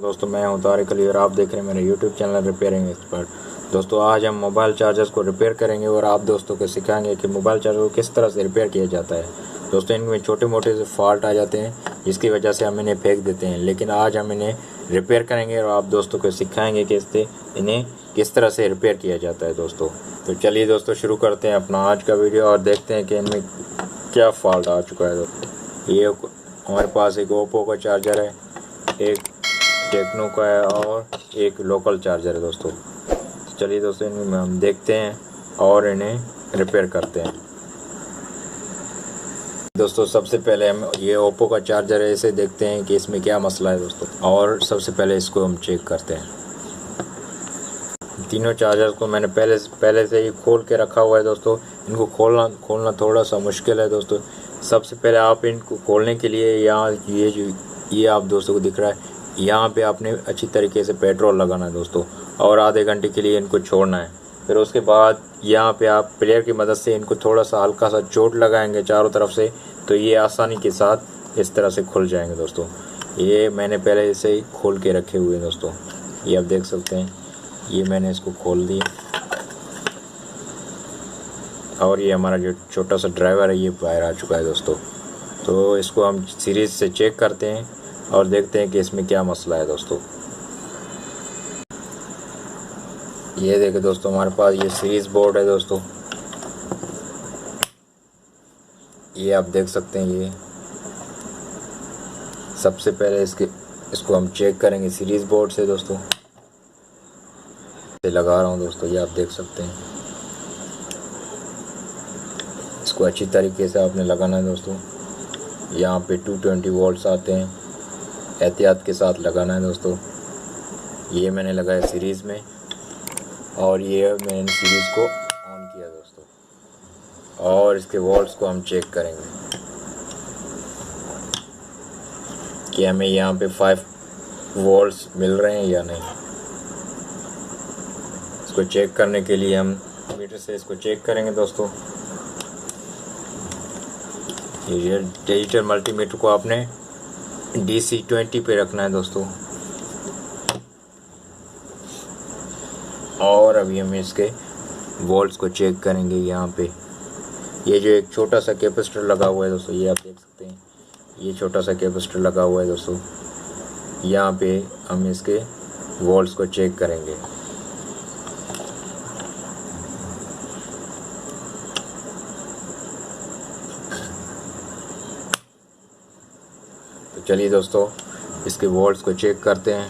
दोस्तों मैं हूं तारिक अली और आप देख रहे हैं मेरे YouTube चैनल रिपेयरिंग एक्सपर्ट। दोस्तों आज हम मोबाइल चार्जर्स को रिपेयर करेंगे और आप दोस्तों को सिखाएंगे कि मोबाइल चार्जर को किस तरह से रिपेयर किया जाता है। दोस्तों इनमें छोटे मोटे से फॉल्ट आ जाते हैं जिसकी वजह से हम इन्हें फेंक देते हैं, लेकिन आज हम इन्हें रिपेयर करेंगे और आप दोस्तों को सिखाएंगे कि इन्हें किस तरह से रिपेयर किया जाता है। दोस्तों तो चलिए दोस्तों शुरू करते हैं अपना आज का वीडियो और देखते हैं कि इनमें क्या फॉल्ट आ चुका है। दोस्तों ये हमारे पास एक ओप्पो का चार्जर है, एक टेक्नो का है और एक लोकल चार्जर है। दोस्तों तो चलिए दोस्तों इनमें हम देखते हैं और इन्हें रिपेयर करते हैं। दोस्तों सबसे पहले हम ये ओप्पो का चार्जर है, इसे देखते हैं कि इसमें क्या मसला है दोस्तों, और सबसे पहले इसको हम चेक करते हैं। तीनों चार्जर को मैंने पहले से ही खोल के रखा हुआ है। दोस्तों इनको खोलना थोड़ा सा मुश्किल है। दोस्तों सबसे पहले आप इनको खोलने के लिए यहाँ ये आप दोस्तों को दिख रहा है, यहाँ पे आपने अच्छी तरीके से पेट्रोल लगाना है दोस्तों, और आधे घंटे के लिए इनको छोड़ना है। फिर उसके बाद यहाँ पे आप प्लेयर की मदद से इनको थोड़ा सा हल्का सा चोट लगाएंगे चारों तरफ से, तो ये आसानी के साथ इस तरह से खुल जाएंगे। दोस्तों ये मैंने पहले से ही खोल के रखे हुए हैं। दोस्तों ये आप देख सकते हैं, ये मैंने इसको खोल दिया और ये हमारा जो छोटा सा ड्राइवर है ये बाहर आ चुका है। दोस्तों तो इसको हम सीरीज से चेक करते हैं और देखते हैं कि इसमें क्या मसला है। दोस्तों ये देखिए दोस्तों, हमारे पास ये सीरीज बोर्ड है। दोस्तों ये आप देख सकते हैं, ये सबसे पहले इसको हम चेक करेंगे सीरीज बोर्ड से। दोस्तों से लगा रहा हूँ दोस्तों, ये आप देख सकते हैं, इसको अच्छी तरीके से आपने लगाना है। दोस्तों यहाँ पे 220 वोल्ट्स आते हैं, एहतियात के साथ लगाना है। दोस्तों ये मैंने लगाया सीरीज़ में और ये मैंने सीरीज़ को ऑन किया दोस्तों, और इसके वोल्ट्स को हम चेक करेंगे कि हमें यहाँ पे 5 वोल्ट्स मिल रहे हैं या नहीं। इसको चेक करने के लिए हम मीटर से इसको चेक करेंगे। दोस्तों ये डिजिटल मल्टीमीटर को आपने DC 20 पे रखना है दोस्तों, और अभी हम इसके वोल्ट्स को चेक करेंगे। यहाँ पे ये जो एक छोटा सा कैपेसिटर लगा हुआ है दोस्तों, ये आप देख सकते हैं, ये छोटा सा कैपेसिटर लगा हुआ है दोस्तों। यहाँ पे हम इसके वोल्ट्स को चेक करेंगे। तो चलिए दोस्तों इसके वोल्ट्स को चेक करते हैं।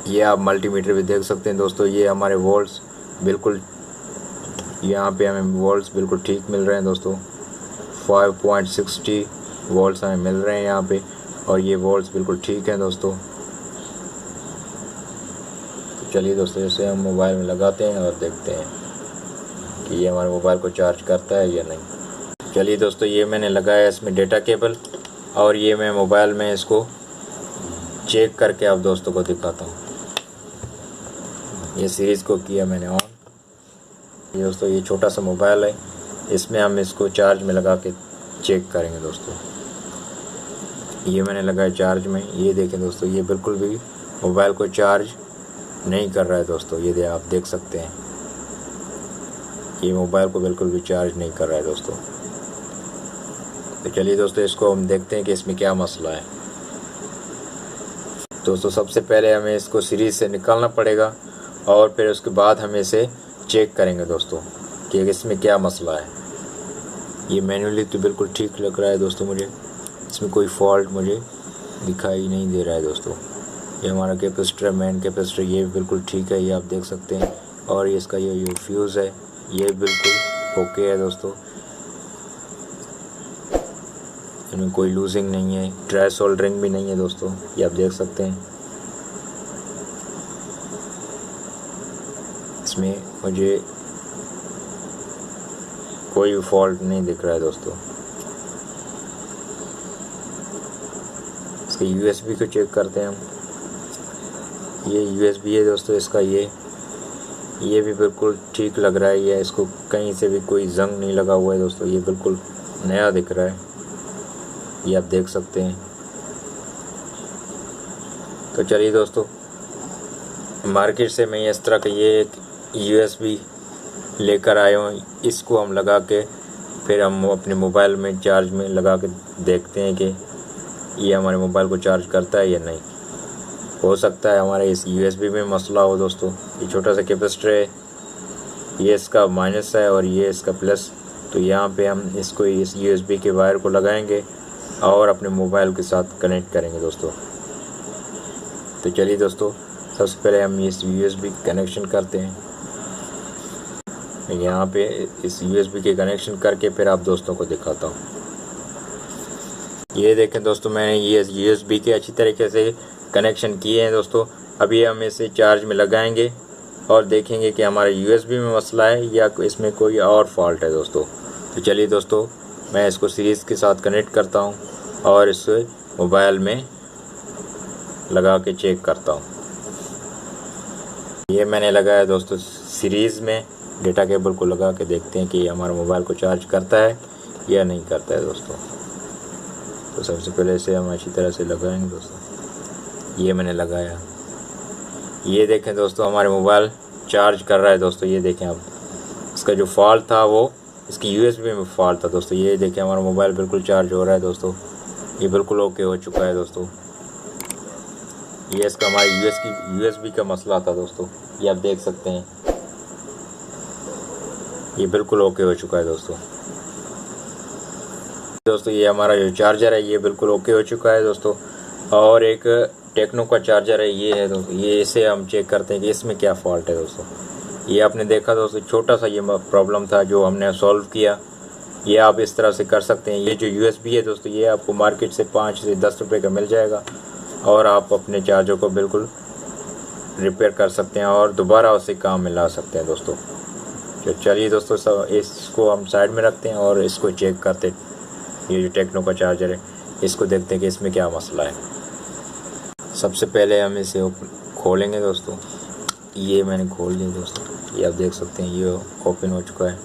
ये आप मल्टीमीटर भी देख सकते हैं दोस्तों, ये हमारे वोल्ट्स बिल्कुल, यहाँ पे हमें वोल्ट्स बिल्कुल ठीक मिल रहे हैं दोस्तों। 5.60 वोल्ट्स हमें मिल रहे हैं यहाँ पे, और ये वोल्ट्स बिल्कुल ठीक हैं दोस्तों। तो चलिए दोस्तों इसे हम मोबाइल में लगाते हैं और देखते हैं कि ये हमारे मोबाइल को चार्ज करता है या नहीं। चलिए दोस्तों ये मैंने लगाया इसमें डेटा केबल, और ये मैं मोबाइल में इसको चेक करके आप दोस्तों को दिखाता हूँ। ये सीरीज़ को किया मैंने ऑन। ये दोस्तों ये छोटा सा मोबाइल है, इसमें हम इसको चार्ज में लगा के चेक करेंगे। दोस्तों ये मैंने लगाया चार्ज में, ये देखें दोस्तों, ये बिल्कुल भी मोबाइल को चार्ज नहीं कर रहा है। दोस्तों ये आप देख सकते हैं, ये मोबाइल को बिल्कुल भी चार्ज नहीं कर रहा है। दोस्तों तो चलिए दोस्तों इसको हम देखते हैं कि इसमें क्या मसला है। दोस्तों सबसे पहले हमें इसको सीरीज से निकालना पड़ेगा, और फिर उसके बाद हम इसे चेक करेंगे दोस्तों कि इसमें क्या मसला है। ये मैन्युअली तो बिल्कुल ठीक लग रहा है दोस्तों, मुझे इसमें कोई फॉल्ट मुझे दिखाई नहीं दे रहा है। दोस्तों ये हमारा कैपेसिटर है, मेन कैपेसिटर, ये बिल्कुल ठीक है, ये आप देख सकते हैं, और इसका ये फ्यूज़ है ये बिल्कुल ओके है। दोस्तों इनमें कोई लूजिंग नहीं है, ड्राई सोल्डरिंग भी नहीं है। दोस्तों ये आप देख सकते हैं, इसमें मुझे कोई फॉल्ट नहीं दिख रहा है। दोस्तों इसके USB को चेक करते हैं हम। ये USB है दोस्तों, इसका ये भी बिल्कुल ठीक लग रहा है, ये इसको कहीं से भी कोई जंग नहीं लगा हुआ है। दोस्तों ये बिल्कुल नया दिख रहा है। ये आप देख सकते हैं। तो चलिए दोस्तों, मार्केट से मैं इस तरह का ये एक USB लेकर आया हूँ। इसको हम लगा के फिर हम अपने मोबाइल में चार्ज में लगा के देखते हैं कि ये हमारे मोबाइल को चार्ज करता है या नहीं। हो सकता है हमारे इस USB में मसला हो दोस्तों। ये छोटा सा कैपेसिटर है, ये इसका माइनस है और ये इसका प्लस। तो यहाँ पे हम इसको इस USB के वायर को लगाएंगे और अपने मोबाइल के साथ कनेक्ट करेंगे दोस्तों। तो चलिए दोस्तों, सबसे पहले हम इस USB कनेक्शन करते हैं। यहाँ पे इस USB के कनेक्शन करके फिर आप दोस्तों को दिखाता हूँ। ये देखें दोस्तों, मैंने ये USB के अच्छी तरीके से कनेक्शन किए हैं दोस्तों। अभी हम इसे चार्ज में लगाएंगे और देखेंगे कि हमारे USB में मसला है या इसमें कोई और फॉल्ट है दोस्तों। तो चलिए दोस्तों, मैं इसको सीरीज़ के साथ कनेक्ट करता हूँ और इसे मोबाइल में लगा के चेक करता हूँ। ये मैंने लगाया दोस्तों सीरीज़ में, डेटा केबल को लगा के देखते हैं कि ये हमारे मोबाइल को चार्ज करता है या नहीं करता है दोस्तों। तो सबसे पहले इसे हम अच्छी तरह से लगाएंगे दोस्तों। ये मैंने लगाया, ये देखें दोस्तों हमारे मोबाइल चार्ज कर रहा है दोस्तों। ये देखें आप, इसका जो फॉल्ट था वो इसकी USB में फॉल्ट था दोस्तों। ये देखें हमारा मोबाइल बिल्कुल चार्ज हो रहा है दोस्तों। ये बिल्कुल ओके हो चुका है दोस्तों। ये इसका हमारे USB का मसला था दोस्तों। ये आप देख सकते हैं, ये बिल्कुल ओके हो चुका है दोस्तों। दोस्तों ये हमारा जो चार्जर है ये बिल्कुल ओके हो चुका है दोस्तों। और एक टेक्नो का चार्जर है, ये है दोस्तों। ये इसे हम चेक करते हैं कि इसमें क्या फॉल्ट है दोस्तों। ये आपने देखा दोस्तों, छोटा सा ये प्रॉब्लम था जो हमने सॉल्व किया। ये आप इस तरह से कर सकते हैं। ये जो USB है दोस्तों, ये आपको मार्केट से 5 से 10 रुपये का मिल जाएगा और आप अपने चार्जर को बिल्कुल रिपेयर कर सकते हैं और दोबारा उसे काम में ला सकते हैं दोस्तों। तो चलिए दोस्तों, सब इसको हम साइड में रखते हैं और इसको चेक करते हैं। ये जो टेक्नो का चार्जर है, इसको देखते हैं कि इसमें क्या मसला है। सबसे पहले हम इसे खोलेंगे दोस्तों। ये मैंने खोल लिया दोस्तों, ये आप देख सकते हैं ये ओपन हो चुका है।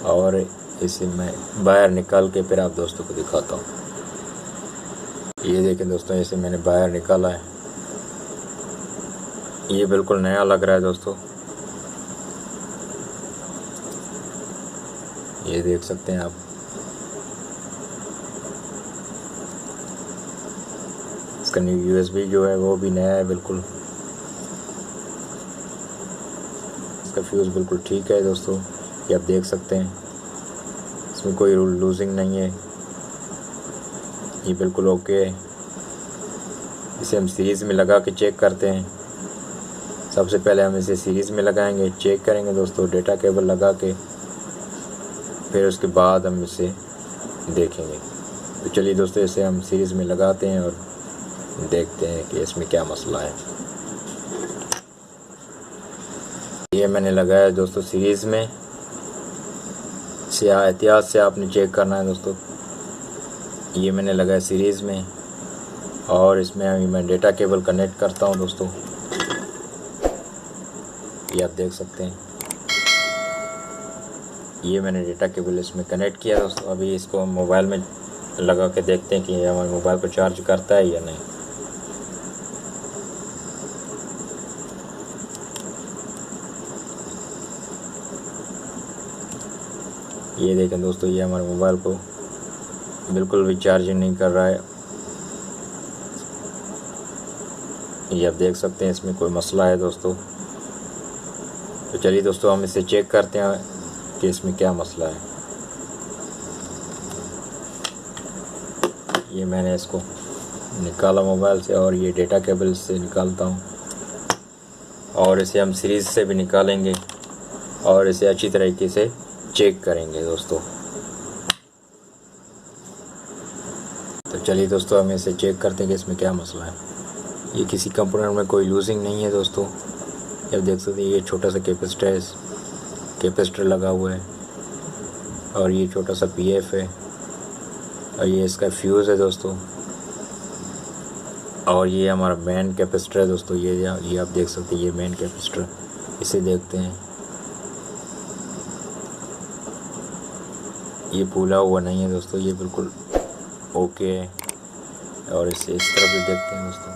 और इसे मैं बाहर निकाल के फिर आप दोस्तों को दिखाता हूँ। ये देखें दोस्तों, इसे मैंने बाहर निकाला है। ये बिल्कुल नया लग रहा है दोस्तों। ये देख सकते हैं आप। इसका न्यू USB जो है वो भी नया है बिल्कुल। इसका फ्यूज़ बिल्कुल ठीक है दोस्तों। ये आप देख सकते हैं, इसमें कोई लूजिंग नहीं है। ये बिल्कुल ओके है। इसे हम सीरीज़ में लगा के चेक करते हैं। सबसे पहले हम इसे सीरीज़ में लगाएंगे, चेक करेंगे दोस्तों डेटा केबल लगा के, फिर उसके बाद हम इसे देखेंगे। तो चलिए दोस्तों, इसे हम सीरीज़ में लगाते हैं और देखते हैं कि इसमें क्या मसला है। ये मैंने लगाया दोस्तों सीरीज़ में। इसे एहतियात से आपने चेक करना है दोस्तों। ये मैंने लगाया सीरीज़ में और इसमें अभी मैं डेटा केबल कनेक्ट करता हूँ दोस्तों। ये आप देख सकते हैं, ये मैंने डेटा केबल इसमें कनेक्ट किया दोस्तों। अभी इसको हम मोबाइल में लगा के देखते हैं कि ये हमारे मोबाइल को चार्ज करता है या नहीं। ये देखें दोस्तों, ये हमारे मोबाइल को बिल्कुल भी चार्जिंग नहीं कर रहा है। ये आप देख सकते हैं, इसमें कोई मसला है दोस्तों। तो चलिए दोस्तों, हम इसे चेक करते हैं कि इसमें क्या मसला है। ये मैंने इसको निकाला मोबाइल से और ये डेटा केबल से निकालता हूँ और इसे हम सीरीज़ से भी निकालेंगे और इसे अच्छी तरीके से चेक करेंगे दोस्तों। तो चलिए दोस्तों, हम इसे चेक करते हैं कि इसमें क्या मसला है। ये किसी कंपोनेंट में कोई लूजिंग नहीं है दोस्तों। ये देख सकते हैं, ये छोटा सा कैपेसिटर लगा हुआ है और ये छोटा सा PF है और ये इसका फ्यूज़ है दोस्तों। और ये हमारा मेन कैपेसिटर है दोस्तों। ये आप देख सकते हैं, ये मेन कैपेसिटर। इसे देखते हैं, ये फूला हुआ नहीं है दोस्तों, ये बिल्कुल ओके है। और इसे इस तरफ भी देखते हैं दोस्तों,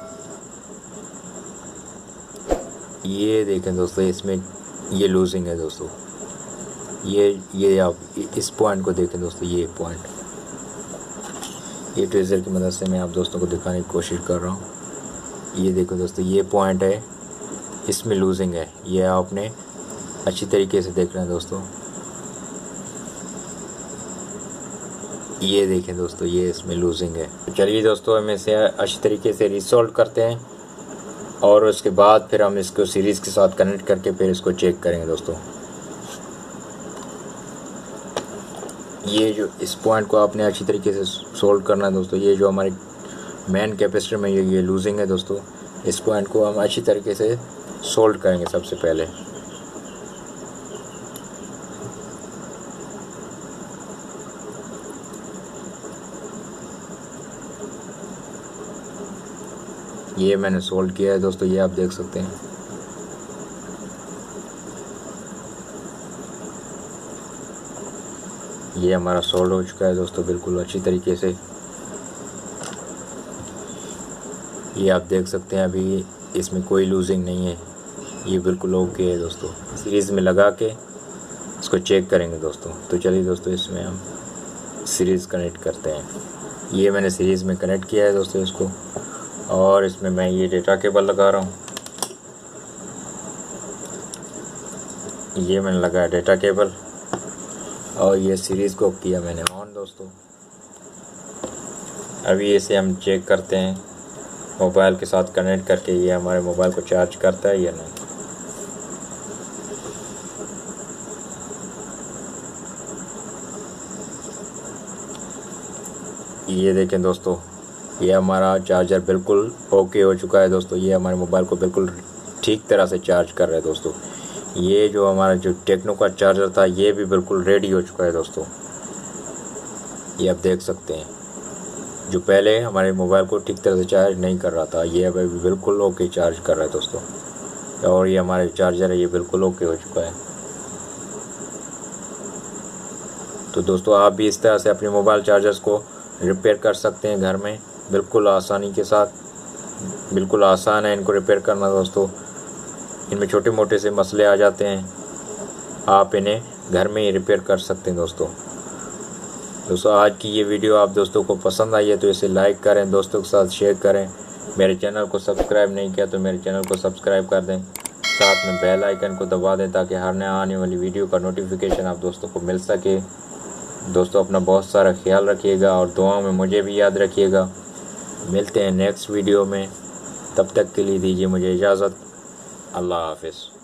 ये देखें दोस्तों, इसमें ये लूजिंग है दोस्तों। ये आप इस पॉइंट को देखें दोस्तों, ये पॉइंट, ये ट्रेजर की मदद से मैं आप दोस्तों को दिखाने की कोशिश कर रहा हूँ। ये देखो दोस्तों, ये पॉइंट है, इसमें लूजिंग है। ये आपने अच्छी तरीके से देखना है दोस्तों। ये देखें दोस्तों, ये इसमें लूजिंग है। तो चलिए दोस्तों, हम इसे अच्छी तरीके से रिसोल्व करते हैं और उसके बाद फिर हम इसको सीरीज़ के साथ कनेक्ट करके फिर इसको चेक करेंगे दोस्तों। ये जो इस पॉइंट को आपने अच्छी तरीके से सोल्व करना है दोस्तों। ये जो हमारे मेन कैपेसिटर में ये लूजिंग है दोस्तों, इस पॉइंट को हम अच्छी तरीके से सोल्व करेंगे सबसे पहले। ये मैंने सोल्व किया है दोस्तों, ये आप देख सकते हैं। ये हमारा सोल्व हो चुका है दोस्तों बिल्कुल अच्छी तरीके से। ये आप देख सकते हैं, अभी इसमें कोई लूजिंग नहीं है, ये बिल्कुल ओके है दोस्तों। सीरीज़ में लगा के इसको चेक करेंगे दोस्तों। तो चलिए दोस्तों, इसमें हम सीरीज़ कनेक्ट करते हैं। ये मैंने सीरीज़ में कनेक्ट किया है दोस्तों इसको, और इसमें मैं ये डेटा केबल लगा रहा हूँ। ये मैंने लगाया डेटा केबल और ये सीरीज़ को किया मैंने ऑन दोस्तों। अभी इसे हम चेक करते हैं मोबाइल के साथ कनेक्ट करके, ये हमारे मोबाइल को चार्ज करता है या नहीं। ये देखें दोस्तों, ये हमारा चार्जर बिल्कुल ओके हो चुका है दोस्तों। ये हमारे मोबाइल को बिल्कुल ठीक तरह से चार्ज कर रहा है दोस्तों। ये जो हमारा जो टेक्नो का चार्जर था, ये भी बिल्कुल रेडी हो चुका है दोस्तों। ये आप देख सकते हैं, जो पहले हमारे मोबाइल को ठीक तरह से चार्ज नहीं कर रहा था, ये अब बिल्कुल ओके चार्ज कर रहा है दोस्तों। और ये हमारे चार्जर है, ये बिल्कुल ओके हो चुका है। तो दोस्तों, आप भी इस तरह से अपने मोबाइल चार्जर्स को रिपेयर कर सकते हैं घर में बिल्कुल आसानी के साथ। बिल्कुल आसान है इनको रिपेयर करना दोस्तों। इनमें छोटे मोटे से मसले आ जाते हैं, आप इन्हें घर में ही रिपेयर कर सकते हैं दोस्तों। आज की ये वीडियो आप दोस्तों को पसंद आई है तो इसे लाइक करें, दोस्तों के साथ शेयर करें। मेरे चैनल को सब्सक्राइब नहीं किया तो मेरे चैनल को सब्सक्राइब कर दें, साथ में बेल आइकन को दबा दें ताकि हर नए आने वाली वीडियो का नोटिफिकेशन आप दोस्तों को मिल सके। दोस्तों, अपना बहुत सारा ख्याल रखिएगा और दुआओं में मुझे भी याद रखिएगा। मिलते हैं नेक्स्ट वीडियो में, तब तक के लिए दीजिए मुझे इजाज़त। अल्लाह हाफ़िज़।